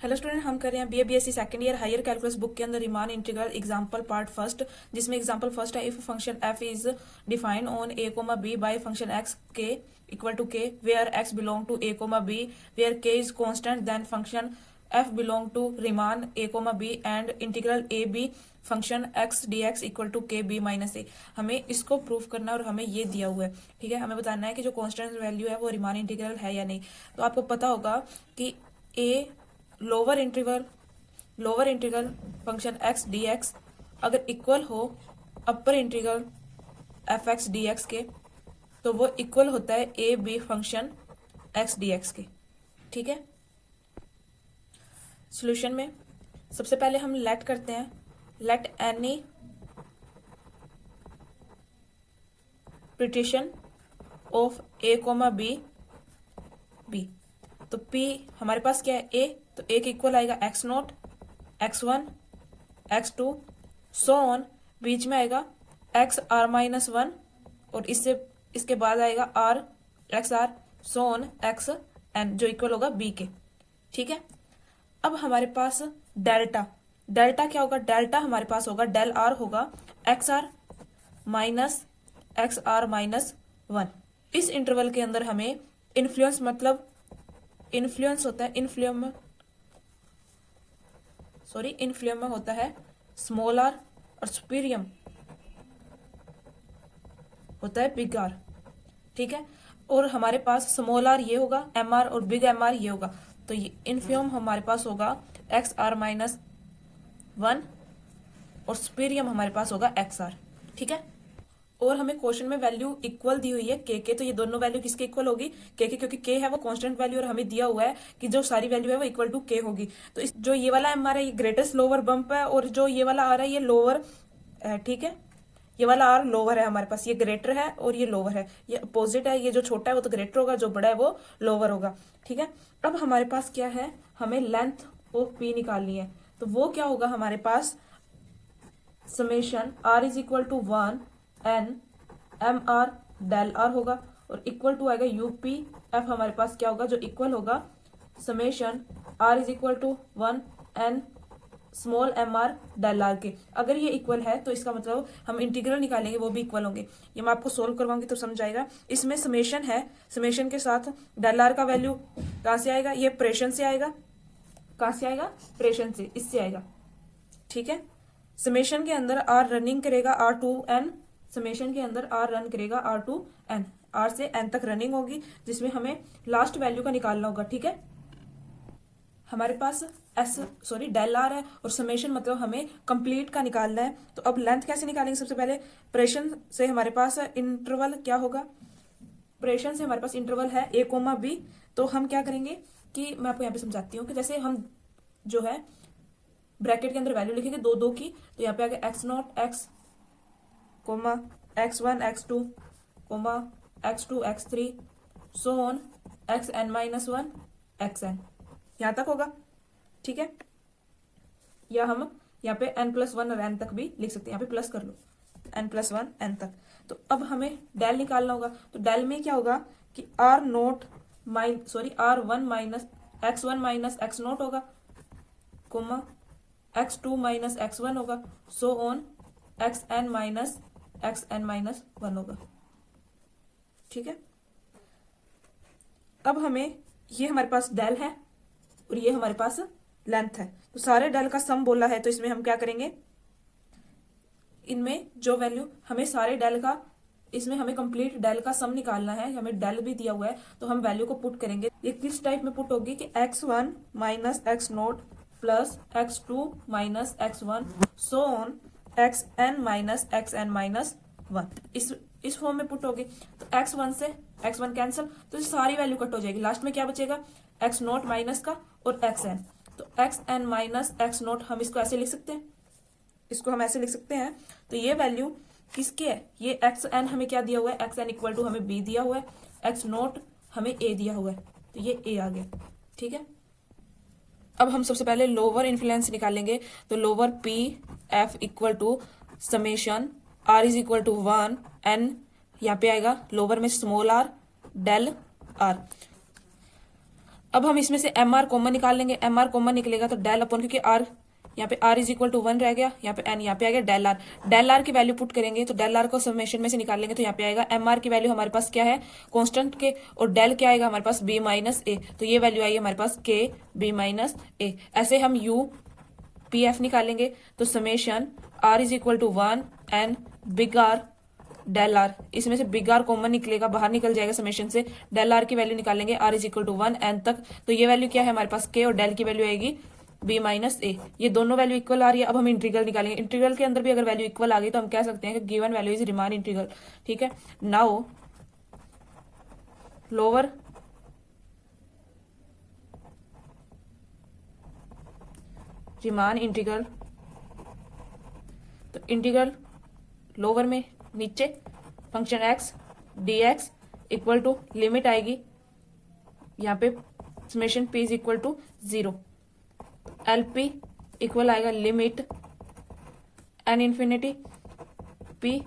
Hello student, हम कर रहे हैं BSc second year higher calculus book के अंदर Riemann integral example part first, जिसमें एग्जांपल फर्स्ट है if function F is defined on A comma B by function X के equal to K where X belong to A comma B where K is constant then function F belong to Riemann A comma B and integral A B function x D X equal to K B minus ए। हमें इसको proof करना है और हमें ये दिया हुआ है। ठीक है, हमें बताना है कि जो कांस्टेंट वैल्यू है वो रीमान इंटीग्रल है या नहीं। तो आपको पता होगा कि a lower integral function x D x अगर इक्वल हो upper integral f x D x के, तो वो इक्वल होता है a B function x D x के। ठीक है, सॉल्यूशन में सबसे पहले हम लेट करते हैं, let any partition of A comma B B. तो P हमारे पास क्या है A, तो A के इक्वल आएगा X naught x1 x2 so on, बीच में आएगा एक्स आर माइनस वन और इसके बाद आएगा R x r so on x n जो इक्वल होगा B के। ठीक है, अब हमारे पास डेल्टा क्या होगा, डेल्टा हमारे पास होगा डेल आर होगा x r minus x r minus one. इस इंटरवल के अंदर हमें इन्फ्लुएंस मतलब इन्फ्लुएंस होता है इन्फ्लुएंस में होता है स्मॉल आर और सुपीरियम होता है बिग आर। ठीक है, और हमारे पास स्मॉल आर ये होगा एम आर और बिग एम आर ये होगा, तो ये इन्फ्लुएंस हमारे पास होगा एक्स आर माइनस वन और सुपीरियम हमारे पास होगा एक्स आर। ठीक है, और हमें क्वेश्चन में वैल्यू इक्वल दी हुई है के, तो ये दोनों वैल्यू किसके इक्वल होगी, के, क्योंकि के है वो कांस्टेंट वैल्यू और हमें दिया हुआ है कि जो सारी वैल्यू है वो इक्वल टू के होगी। तो इस जो ये वाला एम आर है ये ग्रेटेस्ट लोअर बम्प है और जो ये वाला आर है ये लोअर है। ठीक है, ये वाला आर लोअर है हमारे पास, ये ग्रेटर है और ये लोअर है, ये अपोजिट है, ये जो छोटा है वो तो ग्रेटर होगा, जो बड़ा है वो लोअर होगा। ठीक है, अब हमारे पास क्या है, हमें लेंथ ऑफ पी निकालनी है, तो वो क्या होगा हमारे पास summation are is equal to one N M are del are होगा और इक्वल टू आएगा यूपी एफ हमारे पास क्या होगा जो इक्वल होगा summation are is equal to one N small M R del R के। अगर ये इक्वल है तो इसका मतलब हम इंटीग्रल निकालेंगे वो भी इक्वल होंगे। ये मैं आपको सोल्व करवाऊंगी तो समझ आएगा। इसमें समेशन है, समेशन के साथ डेल आर का वैल्यू कहाँ से आएगा, ये प्रेशन से आएगा, कहाँ से आएगा, प्रेशन से, इससे आएगा। ठीक है, समेशन के अंदर आर रनिंग करेगा आर टू एन, समेशन के अंदर आर रन करेगा आर टू एन, आर से एन तक रनिंग होगी जिसमें हमें लास्ट वैल्यू का निकालना होगा। ठीक है, हमारे पास डेल आर है और समेशन मतलब हमें कंप्लीट का निकालना है। तो अब लेंथ कैसे निकालेंगे, सबसे पहले प्रेशन से हमारे पास इंटरवल क्या होगा, प्रेशन से हमारे पास इंटरवल है ए कोमा बी। तो हम क्या करेंगे कि मैं आपको यहाँ पे समझाती हूँ कि जैसे हम जो है ब्रैकेट के अंदर वैल्यू लिखेंगे दो की, तो यहाँ पे आगे x naught x comma x one x two comma x two x three so on x N minus one x n, यहां तक होगा। ठीक है, या हम यहाँ पे n प्लस वन और n तक भी लिख सकते हैं, यहाँ पे प्लस कर लो n प्लस वन n तक। तो अब हमें डेल निकालना होगा, तो डेल में क्या होगा कि R one minus x naught होगा comma x two minus x one होगा so on x N minus one होगा। ठीक है, अब हमें ये हमारे पास डेल है और ये हमारे पास लेंथ है, तो सारे डेल का सम बोला है, तो इसमें हम क्या करेंगे, इनमें जो वैल्यू हमें सारे डेल का, इसमें हमें कंप्लीट डेल का सम निकालना है, हमें डेल भी दिया हुआ है, तो हम वैल्यू को पुट करेंगे। ये किस टाइप में पुट होगी कि x one minus x naught plus x two minus x one so on x N minus one, इस फॉर्म में पुट होगी। तो एक्स वन कैंसिल, तो सारी वैल्यू कट हो जाएगी, लास्ट में क्या बचेगा एक्स नोट माइनस का और एक्स एन, तो x N minus x naught हम इसको ऐसे लिख सकते हैं, इसको हम ऐसे लिख सकते हैं। तो ये वैल्यू किसके है, ये एक्स एन हमें क्या दिया हुआ है, एक्स एन इक्वल टू हमें बी दिया हुआ है, एक्स नोट हमें ए दिया हुआ है, तो ये ए आ गया। ठीक है, अब हम सबसे पहले लोअर इन्फ्लुएंस निकालेंगे, तो lower p f equal to summation are is equal to one n, यहाँ पे आएगा लोअर में स्मॉल आर डेल आर, अब हम इसमें से एम आर कॉमन निकाल लेंगे, एम आर कॉमन निकलेगा तो डेल अपॉन, क्योंकि आर यहाँ पे r इज इक्वल टू 1 रह गया, यहाँ पे n, यहाँ पे आ गया डेल आर। डेल आर की वैल्यू पुट करेंगे तो डेल आर को समेशन में से निकाल लेंगे तो यहाँ पे आएगा एम आर की वैल्यू हमारे पास क्या है कांस्टेंट के, और डेल क्या आएगा हमारे पास b माइनस ए, तो ये वैल्यू आई हमारे पास k b माइनस ए। ऐसे हम u पी एफ निकालेंगे तो summation r is equal to 1 n big r del r, इसमें से बिग आर कॉमन निकलेगा, बाहर निकल जाएगा समेशन से, डेल आर की वैल्यू निकालेंगे r is equal to 1 n तक, तो ये वैल्यू क्या है हमारे पास k, और डेल की वैल्यू आएगी b माइनस ए। ये दोनों वैल्यू इक्वल आ रही है। अब हम इंटीग्रल निकालेंगे, इंटीग्रल के अंदर भी अगर वैल्यू इक्वल आ गई तो हम कह सकते हैं कि given value is Riemann integral. ठीक है, नाउ लोअर रिमान इंटीग्रल, तो इंटीग्रल लोअर में नीचे function x dx equal to limit आएगी यहाँ पे summation p is equal to 0, l p equal आएगा लिमिट n इंफिनिटी p,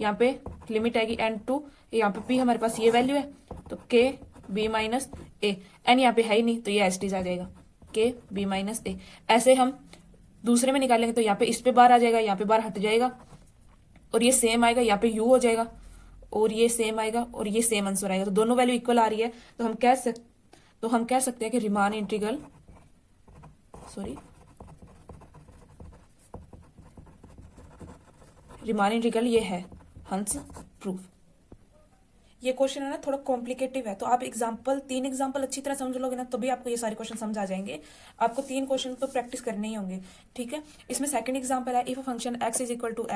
यहाँ पे लिमिट आएगी n टू, यहाँ पे p हमारे पास ये वैल्यू है तो k b माइनस ए, n यहाँ पे है ही नहीं तो ये एस टीज आ जाएगा k b माइनस ए। ऐसे हम दूसरे में निकालेंगे तो यहाँ पे इस पे बार आ जाएगा, यहाँ पे बार हट जाएगा, और ये सेम आएगा, यहाँ पे u हो जाएगा, और ये सेम आएगा, और ये सेम आंसर आएगा, तो दोनों वैल्यू इक्वल आ रही है। तो हम कह सकते हैं कि रिमान इंटीग्रल ये है हंस प्रूफ। ये क्वेश्चन है ना थोड़ा कॉम्प्लिकेटिव है, तो आप तीन एग्जाम्पल अच्छी तरह समझ लोगे ना तो भी आपको ये सारे क्वेश्चन समझ आ जाएंगे। आपको 3 क्वेश्चन तो प्रैक्टिस करने ही होंगे। ठीक है, इसमें सेकंड एग्जाम्पल है, if function x is equal to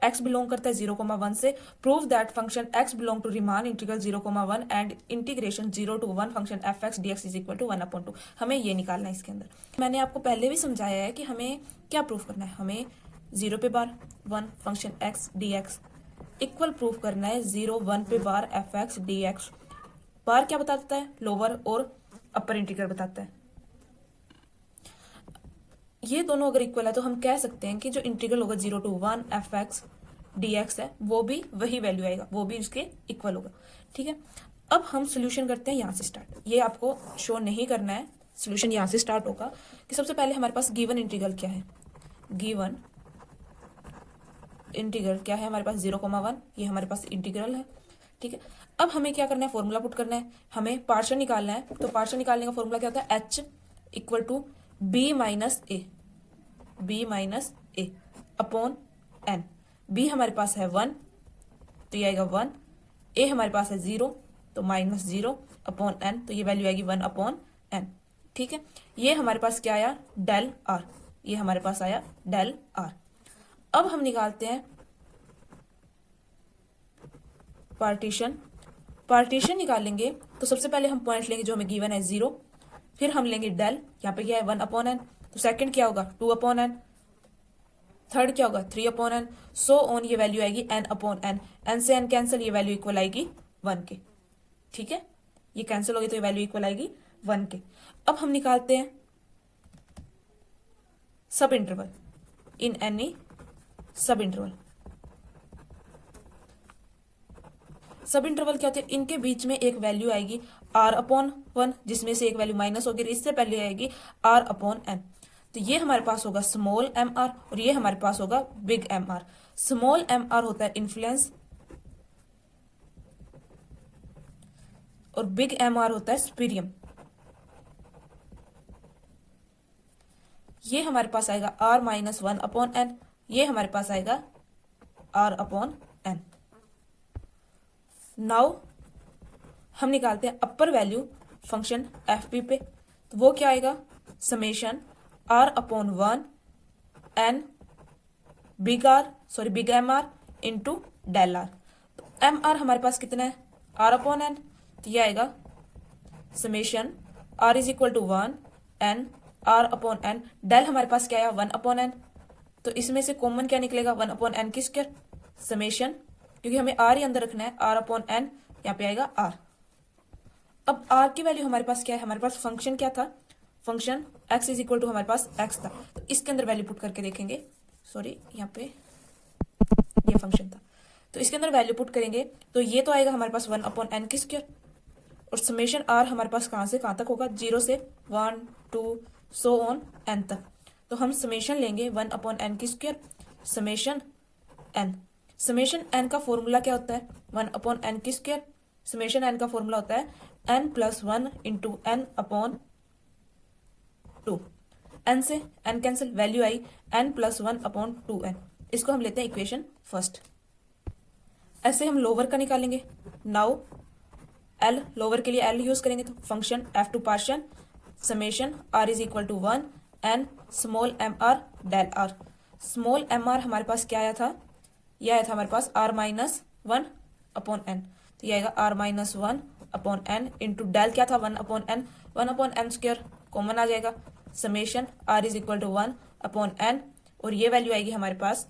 x belong करता है 0,1 से, prove that function x belong to Riemann integral 0,1 and integration 0 to 1 function f(x) dx is equal to 1/2। हमें ये निकालना है इसके अंदर। मैंने आपको पहले भी समझाया है कि हमें क्या प्रूफ करना है, हमें 0 पे बार 1 function x dx equal proof करना है 0 1 पे बार f(x) dx। बार क्या बताता है, लोअर और अपर इंटीग्रल बताता है। ये दोनों अगर इक्वल है तो हम कह सकते हैं कि जो इंटीग्रल होगा 0 to 1 f(x) dx है वो भी वही वैल्यू आएगा, वो भी इसके इक्वल होगा। ठीक है, अब हम सोल्यूशन करते हैं यहाँ से स्टार्ट। ये आपको शो नहीं करना है, सोल्यूशन यहाँ से स्टार्ट होगा कि सबसे पहले हमारे पास गिवन इंटीग्रल क्या है, गिवन इंटीग्रल क्या है हमारे पास 0,1, ये हमारे पास इंटीग्रल है। ठीक है, अब हमें क्या करना है, फॉर्मूला पुट करना है, हमें पार्शियल निकालना है। तो पार्शियल निकालने का फॉर्मूला क्या होता है, h equal to b minus a upon n। b हमारे पास है 1 तो ये आएगा 1, a हमारे पास है 0 तो माइनस 0 अपॉन n, तो ये वैल्यू आएगी 1 अपॉन n। ठीक है, ये हमारे पास क्या आया, डेल r, ये हमारे पास आया डेल r। अब हम निकालते हैं पार्टीशन निकालेंगे तो सबसे पहले हम पॉइंट लेंगे जो हमें गिवन है 0, फिर हम लेंगे डेल, यहाँ पे क्या है 1 अपॉन n, तो सेकंड क्या होगा 2 अपॉन n, थर्ड क्या होगा 3 अपॉन n, सो ऑन, ये वैल्यू आएगी n अपॉन n, n से n कैंसिल, ये वैल्यू इक्वल आएगी 1 के। ठीक है, ये कैंसिल होगी तो ये वैल्यू इक्वल आएगी 1 के। अब हम निकालते हैं सब इंटरवल इन एनी सब इंटरवल। सब इंटरवल क्या होते हैं, इनके बीच में एक वैल्यू आएगी r अपॉन 1, जिसमें से एक वैल्यू माइनस होगी, इससे पहले आएगी r अपॉन n। तो ये हमारे पास होगा स्मॉल mr और ये हमारे पास होगा बिग mr। स्मॉल mr होता है इन्फ्लुएंस और बिग mr होता है स्पीरियम। ये हमारे पास आएगा r माइनस 1 अपॉन n, ये हमारे पास आएगा r अपॉन n। नाउ हम निकालते हैं upper value function f p पे, तो वो क्या आएगा, summation r upon 1 n big m r into del r. तो एम आर हमारे पास कितना है, r अपॉन n, तो ये आएगा summation r is equal to 1 n r upon n, del हमारे पास क्या आया 1 अपॉन n, तो इसमें से कॉमन क्या निकलेगा 1 अपॉन n की स्क्वायर, समेशन, क्योंकि हमें r ही अंदर रखना है, r अपॉन n, यहाँ पे आएगा r। अब r की वैल्यू हमारे पास क्या है, हमारे पास फंक्शन क्या था, function x is equal to हमारे पास x था, तो इसके अंदर वैल्यू पुट करके देखेंगे, यहाँ पे ये फंक्शन था, तो इसके अंदर वैल्यू पुट करेंगे तो ये तो आएगा हमारे पास 1 अपॉन n की स्क्वायर, और समेशन आर हमारे पास कहाँ से कहाँ तक होगा, 0 से 1 2 सो ऑन एन तक। तो हम समेशन लेंगे 1/n² summation n. Summation n का फॉर्मूला क्या होता है, 1/n²। समेशन एन का फॉर्मूला होता है n+1 इंटू n/2। एन से एन कैंसिल, वैल्यू आई n+1/2n। इसको हम लेते हैं इक्वेशन फर्स्ट। ऐसे हम लोअर का निकालेंगे। नाउ एल, लोअर के लिए एल यूज करेंगे, तो function f2 partial summation r is equal to 1 n small M R del r। Small M r हमारे पास क्या आया था, यह आया था हमारे पास r-1/n। तो यह आएगा r-1/n इंटू डेल क्या था 1/n, 1/n² कॉमन आ जाएगा। Summation r is equal to 1/n और ये वैल्यू आएगी हमारे पास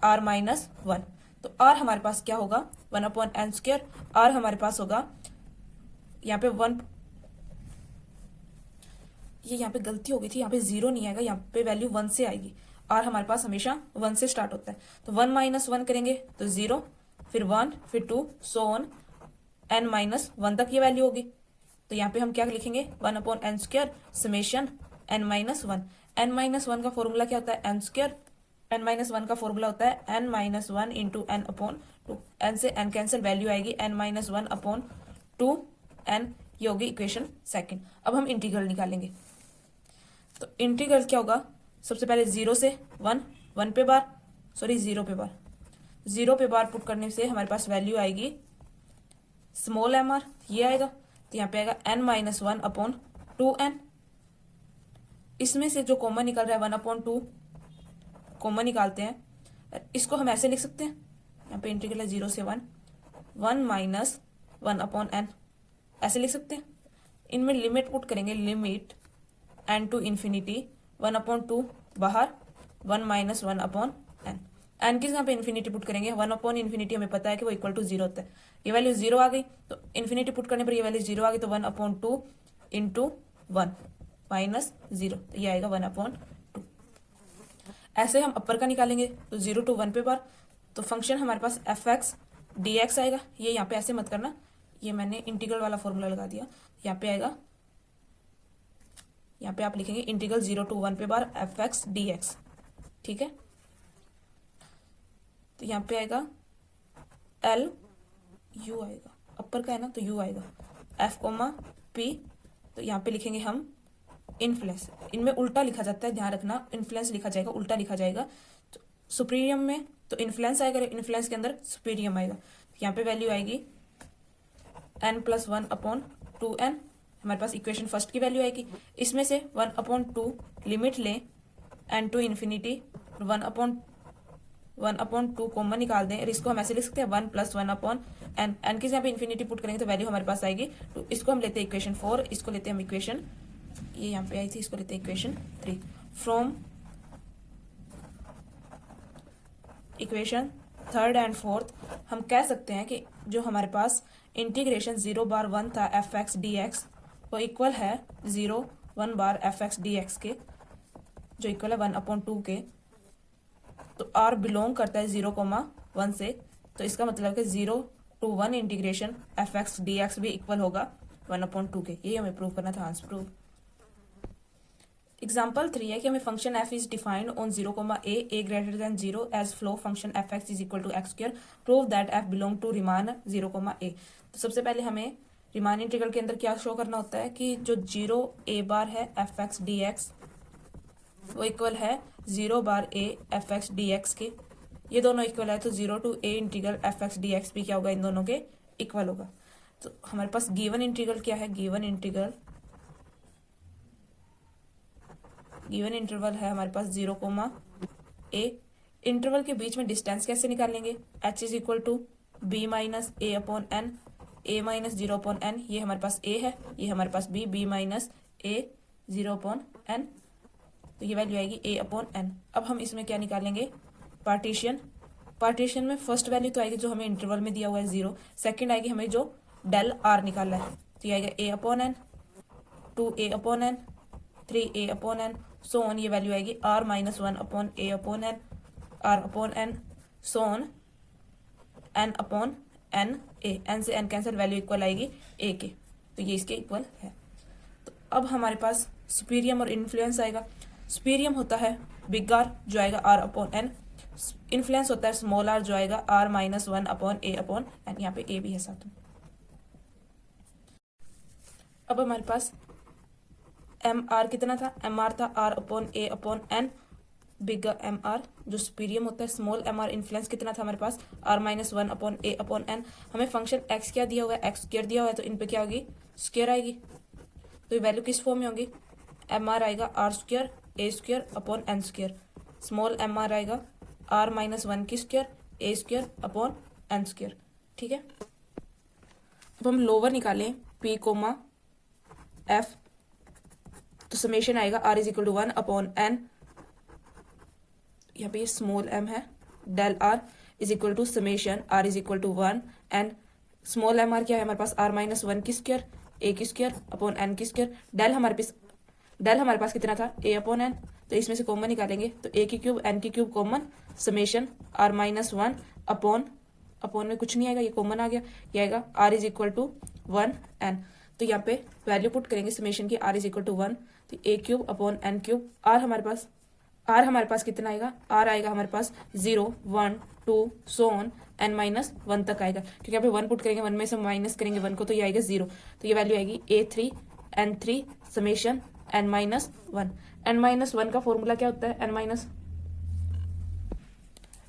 r-1। तो r हमारे पास क्या होगा 1/n²। r हमारे पास होगा यहाँ पे 1, ये यहाँ पे गलती हो गई थी, यहाँ पे 0 नहीं आएगा, यहाँ पे वैल्यू 1 से आएगी। r हमारे पास हमेशा 1 से स्टार्ट होता है, तो 1 - 1 करेंगे तो 0, फिर 1, फिर 2 सो ऑन n-1 तक ये वैल्यू होगी। तो यहाँ पे हम क्या लिखेंगे 1/n² समेशन n-1। n-1 का फॉर्मूला क्या होता है n²। n-1 का फॉर्मूला होता है n-1 इंटू n/2। n से n कैंसिल, वैल्यू आएगी n-1/2n। ये होगी इक्वेशन सेकंड। अब हम इंटीग्रल निकालेंगे। तो इंटीग्रल क्या होगा, सबसे पहले 0 से 1, 1 पे बार, सॉरी 0 पे बार, 0 पे बार पुट करने से हमारे पास वैल्यू आएगी स्मॉल एम आर, ये आएगा। तो यहाँ पे आएगा n-1/2n। इसमें से जो कॉमन निकल रहा है 1/2 कॉमन निकालते हैं। इसको हम ऐसे लिख सकते हैं, यहाँ पे इंटीग्रल है 0 से 1, 1 - 1/n ऐसे लिख सकते हैं। इनमें लिमिट पुट करेंगे, लिमिट n टू इन्फिनिटी 1/2 बाहर 1 - 1/n। n की यहाँ पे इन्फिनिटी पुट करेंगे, 1/∞ हमें पता है कि वो इक्वल टू 0 होता है। ये वैल्यू 0 आ गई, तो इन्फिनिटी पुट करने पर ये वैल्यू 0 आ गई, तो 1/2 इंटू 1 माइनस 0, तो ये आएगा 1/2। ऐसे हम अपर का निकालेंगे, तो 0 to 1 पे बार, तो फंक्शन हमारे पास fx dx आएगा। ये यहाँ पे ऐसे मत करना, ये मैंने इंटीग्रल वाला फॉर्मूला लगा दिया। यहाँ पे आएगा, यहाँ पे आप लिखेंगे इंटीग्रल 0 to 1 पे बार fx dx, ठीक है। तो यहाँ पे आएगा l u आएगा, अपर का है ना तो u आएगा, f, p। तो यहाँ पे लिखेंगे हम इन्फ्लुएंस, इनमें उल्टा लिखा जाता है, ध्यान रखना, इन्फ्लुएंस लिखा जाएगा, उल्टा लिखा जाएगा। तो सुपीरियम में तो इन्फ्लुएंस आएगा, इन्फ्लुएंस के अंदर सुपीरियम आएगा। तो यहाँ पे वैल्यू आएगी n+1/2n। हमारे पास इक्वेशन फर्स्ट की वैल्यू आएगी। इसमें से 1/2 लिमिट लें n टू इन्फिनिटी, 1/2 कॉमन निकाल दें, और इसको हम ऐसे लिख सकते हैं 1 + 1/n। n की यहाँ पे इन्फिनिटी पुट करेंगे तो वैल्यू हमारे पास आएगी। तो इसको हम लेते हैं इक्वेशन 4, इसको लेते हैं हम इक्वेशन, ये यहाँ पे आई थी, इसको लेते हैं equation 3। From equation third and fourth हम कह सकते हैं कि जो हमारे पास इंटीग्रेशन 0/1 था fx dx, वो इक्वल है 0/1 fx dx के, जो इक्वल है 1/2 के। तो r बिलोंग करता है 0,1 से, तो इसका मतलब है 0 to 1 इंटीग्रेशन fx dx भी इक्वल होगा 1/2 के। ये हमें प्रूव करना था, आंसर प्रूव। एग्जाम्पल 3 है कि हमें function f is defined on 0,a greater than 0 as follows function fx is equal to x²। Prove that f belong to Riemann 0,a। तो सबसे पहले हमें रिमान इंटीग्रल के अंदर क्या शो करना होता है कि जो 0a है fx dx, वो इक्वल है 0/a fx dx के। ये दोनों इक्वल है, तो 0 to a integral fx dx भी क्या होगा, इन दोनों के इक्वल होगा। तो हमारे पास गिवन इंटीग्रल क्या है, गिवन इंटरवल है हमारे पास 0,a। इंटरवल के बीच में डिस्टेंस कैसे निकालेंगे, h is equal to b - a/n, a - 0/n। ये हमारे पास a है, ये हमारे पास b - a 0/n। तो ये वैल्यू आएगी a/n। अब हम इसमें क्या निकालेंगे, पार्टीशन में फर्स्ट वैल्यू तो आएगी जो हमें इंटरवल में दिया हुआ है 0, सेकंड आएगी हमें जो डेल r निकालना है, तो ये आएगा a/n, 2a/n, 3a/n, so on. ये वैल्यू आएगी r - 1/a/n, r/n, so on n/n a, n से एन कैंसिल, वैल्यू इक्वल आएगी ए के, तो ये इसके इक्वल है। तो अब हमारे पास सुपीरियम और इन्फ्लुएंस आएगा। सुपीरियम होता है बिग आर जो आएगा आर अपॉन एन, इन्फ्लुएंस होता है स्मॉल आर जो आएगा r minus one upon n, यहाँ पे ए भी है साथ में। अब हमारे पास एम आर कितना था, एम आर था r upon n, big m r जो सुपीरियम होता है, स्मॉल एम आर इन्फ्लुएंस कितना था हमारे पास R minus one upon N. हमें फंक्शन एक्स क्या दिया हुआ है, एक्स स्क्वायर दिया हुआ है, तो इन पे क्या होगी, स्क्वायर आएगी। तो ये वैल्यू किस फॉर्म में होगी, एम आर आएगा r square a square upon n square, small M r आएगा आर माइनस वन की square a square upon n square. ठीक है, अब हम लोअर निकालें पी कोमा एफ, तो समेशन आएगा are is equal to one upon n, यहाँ पे ये स्मॉल एम है, del r is equal to summation are is equal to one N, small M r क्या है हमारे पास आर माइनस वन की स्क्वायर ए की स्क्वायर अपॉन एन की स्क्वायर, डेल हमारे पास कितना था ए अपॉन एन, तो इसमें से कॉमन निकालेंगे तो ए की क्यूब एन की cube common, summation r minus one upon में कुछ नहीं आएगा, ये कॉमन आ गया, ये आएगा are is equal to one N. तो यहाँ पे वैल्यू पुट करेंगे समेशन की R is equal to one, तो A cube upon N cube, R हमारे पास कितना आएगा, आर आएगा हमारे पास 0 1 2 so on N minus one तक आएगा, क्योंकि यहाँ पे वन पुट करेंगे, वन में से माइनस करेंगे वन को, तो ये आएगा 0, तो ये वैल्यू आएगी A3 N3 summation n minus one. N minus one का फॉर्मूला क्या होता है, एन माइनस,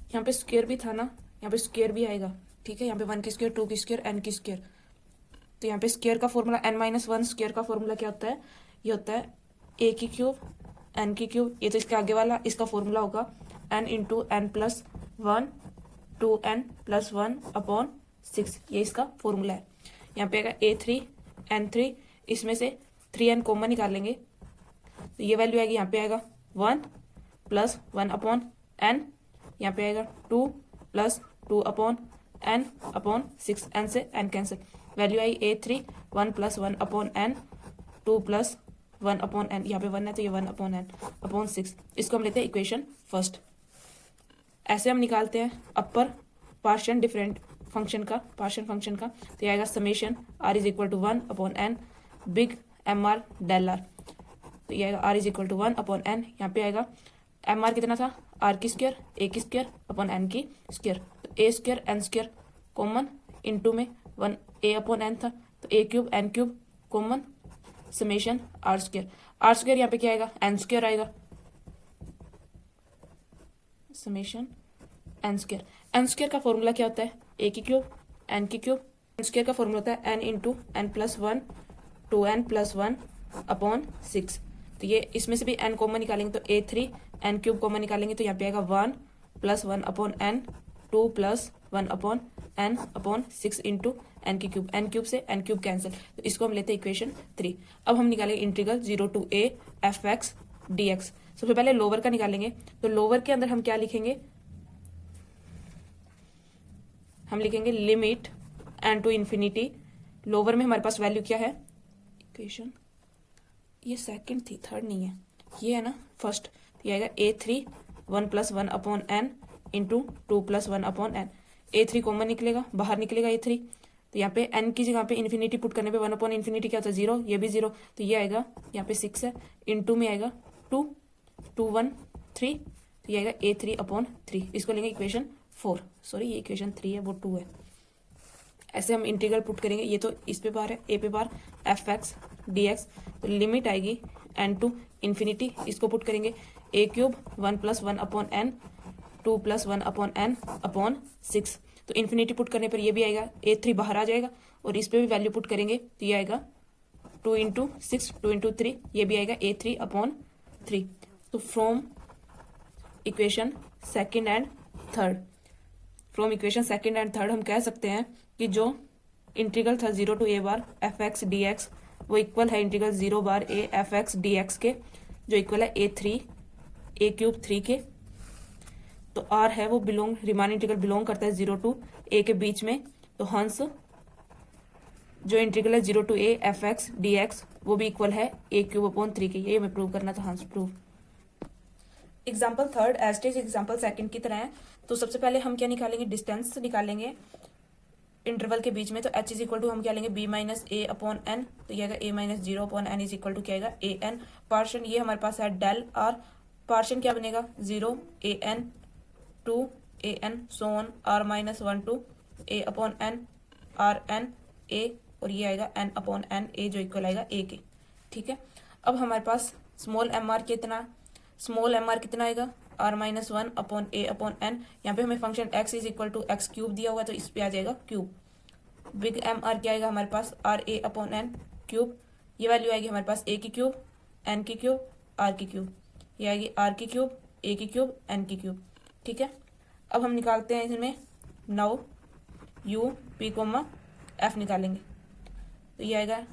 यहाँ पे स्क्वायर भी था ना, यहाँ पे स्क्वायर भी आएगा। ठीक है, यहाँ पे वन की स्क्वायर, टू की स्क्वायर, एन की स्क्वायर, तो यहाँ पे स्क्वायर का formula n minus one, square का फॉर्मूला क्या होता है, ये होता है ए की क्यूब एन की क्यूब, ये तो इसके आगे वाला, इसका फॉर्मूला होगा n into N plus one two N plus one upon 6, ये इसका फॉर्मूला है। यहाँ पे आएगा A3 N3, इसमें से 3n कॉमन निकालेंगे, तो ये वैल्यू आएगी, यहाँ पे आएगा 1 प्लस 1 अपॉन एन, यहाँ पे आएगा 2 plus 2 upon N upon 6, n से एन कैंसिल, वैल्यू आई A3 1 plus 1 upon N 2 plus 1 upon n, यहाँ पे 1 है तो ये 1 अपॉन एन अपॉन 6, इसको हम लेते हैं इक्वेशन फर्स्ट। ऐसे हम निकालते हैं अपर पार्शियल डिफरेंट फंक्शन का, तो ये आएगा summation are is equal to 1 upon n big m are del r, तो ये आएगा are is equal to 1 upon n, यहाँ पे आएगा एम आर कितना था आर की स्क्वायर ए की स्क्वायर अपॉन एन की स्क्वायर, तो A square N square common, into में 1 ए अपॉन एन था, तो A cube N cube common, summation R square यहाँ पे क्या आएगा एन स्क्वायर आएगा, समेशन एन स्क्वायर का फॉर्मूला क्या होता है ए की क्यूब एन की क्यूब, एन स्क्वायर का फॉर्मूला होता है N into N plus one two N plus one upon 6, तो ये इसमें से भी एन कॉमन निकालेंगे तो A3 एन क्यूब कॉमन निकालेंगे, तो यहाँ पे आएगा 1 plus 1 upon N 2 plus 1 upon N upon 6 into n की क्यूब, एन क्यूब से एन क्यूब कैंसिल, तो इसको हम लेते हैं इक्वेशन 3। अब हम निकालेंगे integral 0 to a fx dx। सबसे पहले लोअर का निकालेंगे, तो लोअर के अंदर हम क्या लिखेंगे, हम लिखेंगे limit n to infinity, lower में हमारे पास वैल्यू क्या है, इक्वेशन ये सेकंड थी थर्ड नहीं है, ये है ना फर्स्ट, ये आएगा A3 1 plus 1 upon n into 2 plus 1 upon n, A3 common निकलेगा, बाहर निकलेगा A3, तो यहाँ पे n की जगह पे इन्फिनिटी पुट करने पे 1 अपॉन इन्फिनिटी क्या होता है 0, ये भी 0, तो ये आएगा यहाँ पे 6 है, इंटू में आएगा 2 2 1 3, तो ये आएगा A3 अपॉन 3, इसको लेंगे इक्वेशन 4, सॉरी ये इक्वेशन 3 है वो 2 है। ऐसे हम इंटीग्रल पुट करेंगे, ये तो इस पे बार है ए पे बार fx dx, तो लिमिट आएगी एन टू इन्फिनिटी, इसको पुट करेंगे A cube 1 plus 1 upon N 2 plus 1 upon N upon 6, तो इन्फिनिटी पुट करने पर ये भी आएगा A3 बाहर आ जाएगा, और इस पे भी वैल्यू पुट करेंगे तो ये आएगा 2 इंटू 6 2 इंटू 3, ये भी आएगा A3 अपॉन 3। तो from equation second and third हम कह सकते हैं कि जो इंटीग्रल था 0 to a bar fx dx वो इक्वल है integral 0 bar a fx dx के, जो इक्वल है a क्यूब 3 के, तो r है वो रिमाइंड इंटीग्रल बिलोंग करता है 0 टू a के बीच में, तो हंस जो इंटीग्रल है 0 टू a fx dx वो भी इक्वल है a क्यूब अपॉन 3 के, ये हमें प्रूव करना था, hence prove. Example third as it is example second की तरह है, तो सबसे पहले हम क्या निकालेंगे, डिस्टेंस निकालेंगे इंटरवल के बीच में, तो h इज इक्वल टू हम क्या लेंगे, b minus a upon n, तो ये आएगा a minus zero upon n is equal to क्या आएगा a n। पार्शन ये हमारे पास है डेल r, पार्शन क्या बनेगा 0 a n 2 a n so on r minus 1 to a upon n r n a, और ये आएगा n अपॉन n a जो इक्वल आएगा a के। ठीक है, अब हमारे पास स्मॉल एम आर कितना, स्मॉल एम आर कितना आएगा r minus 1 upon a upon n। यहाँ पे हमें function x is equal to x cube दिया हुआ है, तो इस पे आ जाएगा क्यूब। बिग एम आर क्या आएगा हमारे पास r a upon n cube, ये वैल्यू आएगी हमारे पास a की क्यूब n की क्यूब r की क्यूब, ये आएगी r की क्यूब a की क्यूब n की क्यूब। ठीक है, अब हम निकालते हैं इसमें now u p comma f निकालेंगे, तो ये आएगा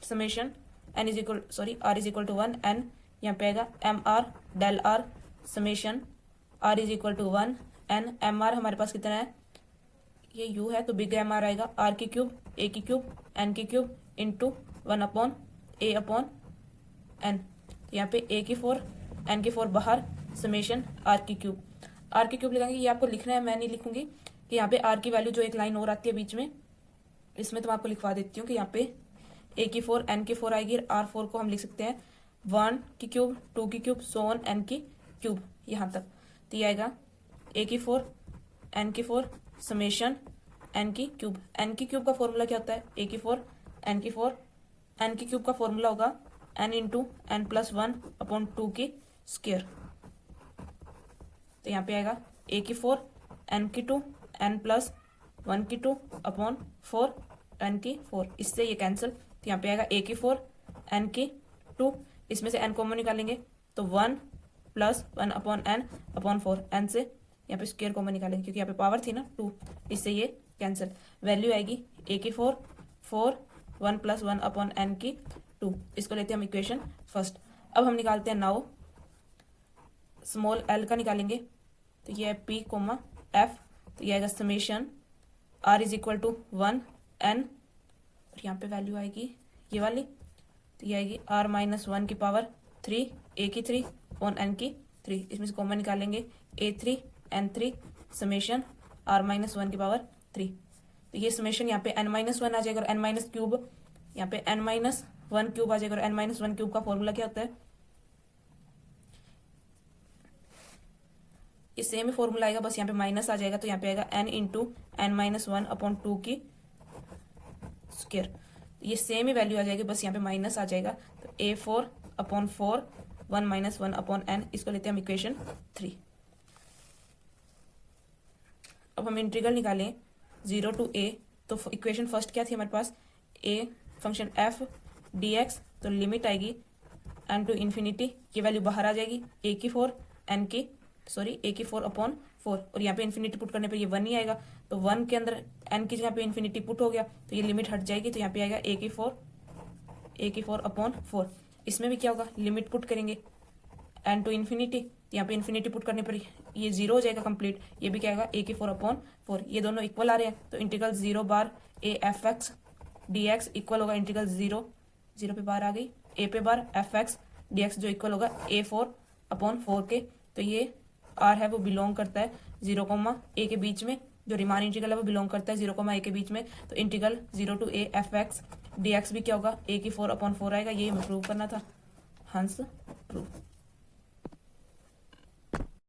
summation n is equal r is equal to 1 n, यहाँ पे आएगा m are del r summation r is equal to 1 n। M r हमारे पास कितना है, ये u है, तो बिग एम आर आएगा r की क्यूब a की क्यूब n की cube into 1 upon a upon n, यहाँ पे a की 4 n की 4 बाहर समेशन r की क्यूब। r की क्यूब लिखेंगे, ये आपको लिखना है, मैं नहीं लिखूंगी कि यहाँ पे r की वैल्यू जो एक लाइन और आती है बीच में, इसमें तो मैं आपको लिखवा देती हूँ कि यहाँ पे a की 4 n की 4 आएगी, r4 को हम लिख सकते हैं 1 की क्यूब 2 की क्यूब सो ऑन n की क्यूब यहाँ तक, तो ये आएगा a की 4 n की 4 समेशन n की क्यूब। n की क्यूब का फॉर्मूला क्या होता है, a की 4 n की 4, n की क्यूब का फॉर्मूला होगा n into N plus 1 upon 2 की स्क्वायर, तो यहाँ पे आएगा a की 4 n की 2 n प्लस 1 की 2 अपॉन 4 n की 4, इससे ये कैंसिल, तो यहाँ पे आएगा a की 4 n की 2, इसमें से n कॉमन निकालेंगे तो 1 plus 1 upon n upon 4, n से यहाँ पे स्क्वायर कॉमन निकालेंगे क्योंकि यहाँ पे पावर थी ना 2, इससे ये कैंसिल, वैल्यू आएगी a की 4 1 प्लस 1 अपॉन n की 2, इसको लेते हैं हम इक्वेशन फर्स्ट। अब हम निकालते हैं नाउ स्मॉल l का निकालेंगे, तो ये है p कोमा f, तो ये आएगा summation r is equal to 1 n, और यहाँ पे वैल्यू आएगी ये वाली, तो ये आएगी r माइनस 1 की पावर 3 a की 3 अपॉन n की 3, इसमें से कॉमन निकालेंगे a3 n3 summation r minus 1 की पावर 3, तो ये समेशन यहाँ पे n माइनस 1 आ जाएगा और n माइनस क्यूब, यहाँ पे n माइनस 1 क्यूब आ जाएगा, और n माइनस 1 क्यूब का फॉर्मूला क्या होता है, ये सेम ही फॉर्मूला आएगा, बस यहाँ पे माइनस आ जाएगा, तो यहाँ पे आएगा n into n minus 1 upon 2 की स्क्वायर, ये सेम ही वैल्यू आ जाएगी, बस यहाँ पे माइनस आ जाएगा, तो a4 upon 4 1 minus 1 upon n, इसको लेते हैं हम इक्वेशन 3। अब हम इंटीग्रल निकालें 0 टू a, तो इक्वेशन फर्स्ट क्या थी हमारे पास, a फंक्शन f dx, तो लिमिट आएगी n टू इन्फिनिटी, ये वैल्यू बाहर आ जाएगी a की 4 a की 4 अपॉन 4, और यहाँ पे इन्फिनिटी पुट करने पे ये 1 ही आएगा, तो 1 के अंदर n की जगह पे इन्फिनिटी पुट हो गया, तो ये लिमिट हट जाएगी, तो यहाँ पे आएगा a की 4 अपॉन 4। इसमें भी क्या होगा, लिमिट पुट करेंगे n टू इन्फिनिटी, तो यहाँ पे इन्फिनिटी पुट करने पर ये 0 हो जाएगा कंप्लीट, ये भी क्या आएगा a की 4 अपॉन 4, ये दोनों इक्वल आ रहे हैं, तो integral 0 bar a f x D X equal होगा इंटीग्रल 0 पे बार आ गई a पे बार एफ एक्स डी एक्स, जो इक्वल होगा a4 अपॉन 4 के, तो ये r है वो बिलोंग करता है 0 a के बीच में, जो रिमान इंटीग्रल है वो बिलोंग करता है 0 a के बीच में, तो integral 0 to a f x D x भी क्या होगा a की 4 अपॉन 4 आएगा, ये हमें प्रूव करना था, हंस प्रूव।